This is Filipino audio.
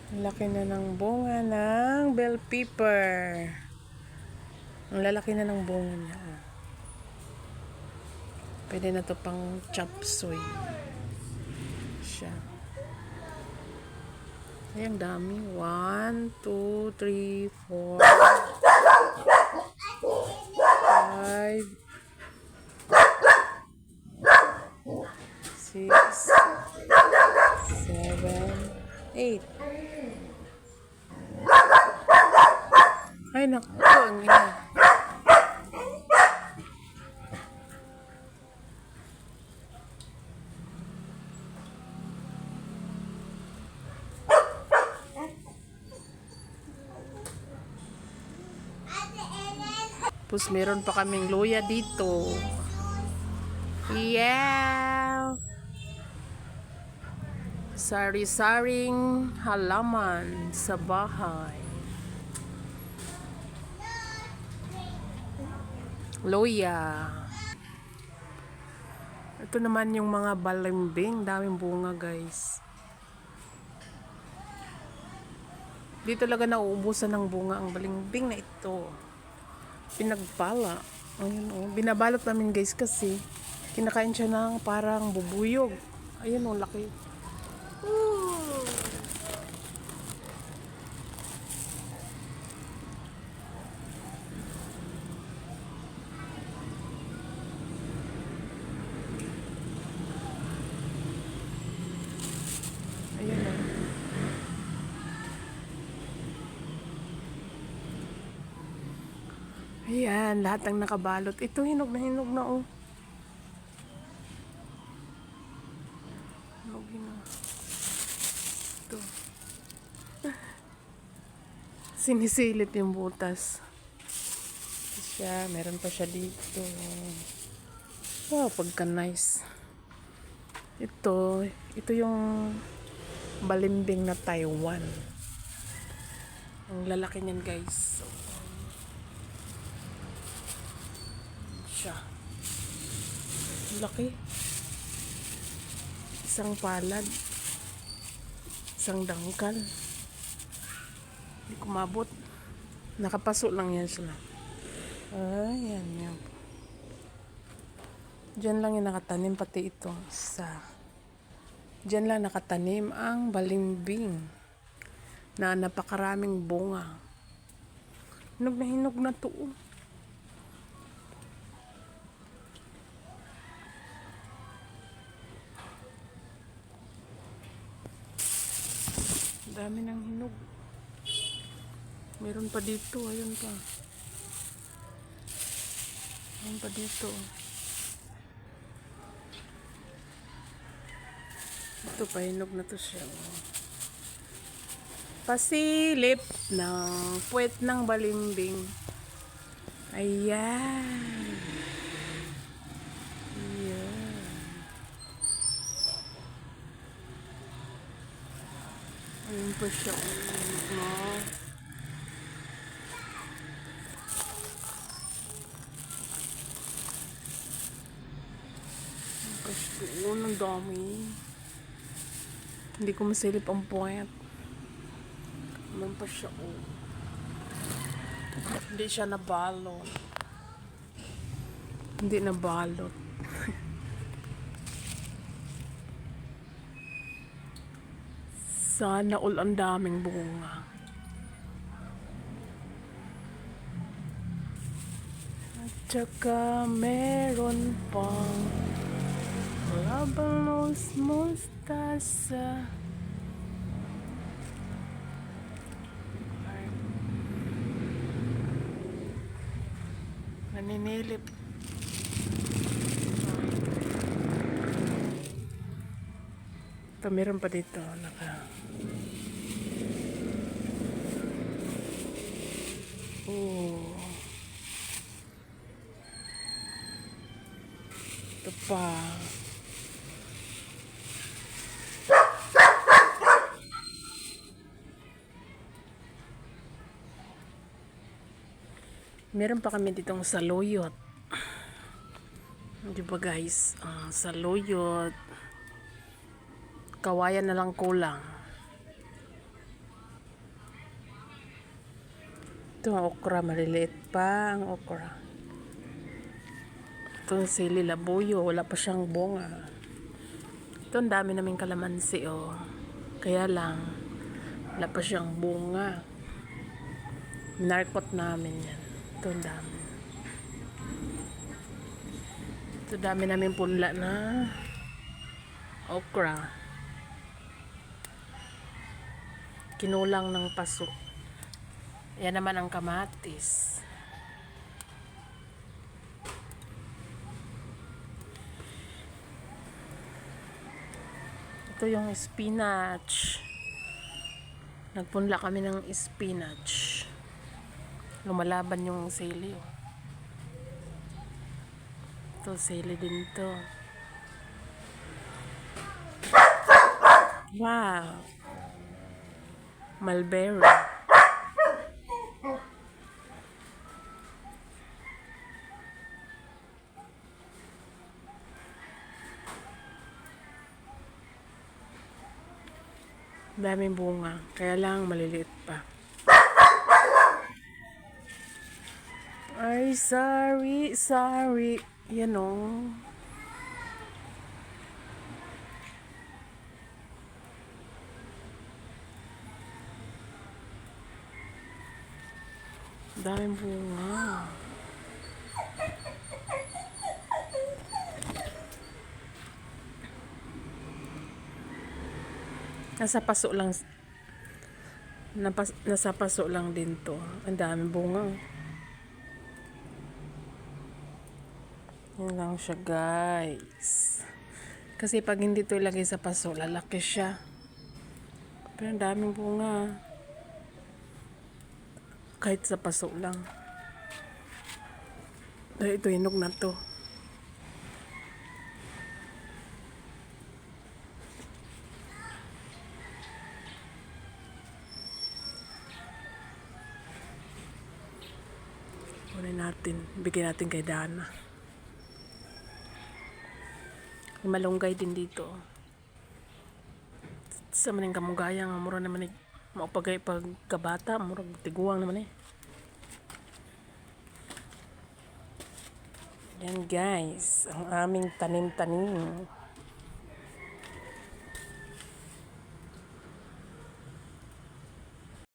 Laki na ng bunga ng bell pepper. Ang lalaki na ng bunga niya. Pwede na to pang chop suey. Siya. Ay, ang dami. 1, 2, 3, 4, 5, 6, 7, 8. Ay, naku. Ang ina. Tapos meron pa kaming luya dito. Yeah! Sari-saring halaman sa bahay. Luya. Ito naman yung mga balimbing. Daming bunga, guys. Di talaga nauubusan ng bunga ang balimbing na ito. Pinagpala. Ayun, oh. Binabalot namin, guys, kasi kinakain siya ng parang bubuyog. Ayun, oh, laki. Ayun, oh. Ayan, lahat ng nakabalot. Ito, hinog na, oh. Hinog na. Ito. Sinisilip yung butas. Siya, meron pa siya dito. Wow, pagka nice. Ito yung balimbing na Taiwan. Ang lalaki niyan, guys. Siya. Laki. Isang palad. Isang dangkal. Hindi kumabot. Nakapaso lang yan sila. Ayan yan. Diyan lang yung nakatanim, pati ito. Isa. Diyan lang nakatanim ang balimbing na napakaraming bunga. Hinog na to. Dami ng hinog. Meron pa dito, ayun pa. Meron pa dito. Ito pa, hinog na to siya. Pasilip ng puwet ng balimbing. Ayan. Ayan. Ayun pa siya. Doon, ang dami. Hindi ko masilip ang puwet. Ayun pa siya. Hindi siya nabalot. Hindi nabalot. Sana all ang daming bunga. At saka meron pang labanos mustasa. Naninilip. Ito, meron pa dito. Oh. Ito pa. Meron pa kami ditong saluyot. Di ba, guys? Saluyot. Kawayan na lang kulang. Ito ang okra, maliliit pa ang okra. Ito ang sili labuyo, wala pa siyang bunga. Ito ang dami naming kalamansi, oh. Kaya lang, wala pa siyang bunga. Narkot namin yan. Ito ang dami. Ito dami namin punla na okra. Kinulang ng paso. Yan naman ang kamatis. Ito yung spinach. Nagpunla kami ng spinach. Lumalaban yung sili. Oh. Ito, sili din to. Wow! Mulberry. Daming bunga. Kaya lang maliliit pa. Ay, sorry. Yan o. Daming bunga. Nasa paso lang. Nasa paso lang din to. Ang daming bunga. Yan lang siya, guys. Kasi pag hindi to ilagay sa paso, lalaki siya. Pero ang daming bunga. Kahit sa paso lang. Dahil ito, hinog na to. Kunin natin. Bigyan natin kay Dana. May malunggay din dito. Sa maning kamugayang, mura naman eh. Maupagay pagkabata, mura tiguang naman eh. Yan guys, ang aming tanim-tanim.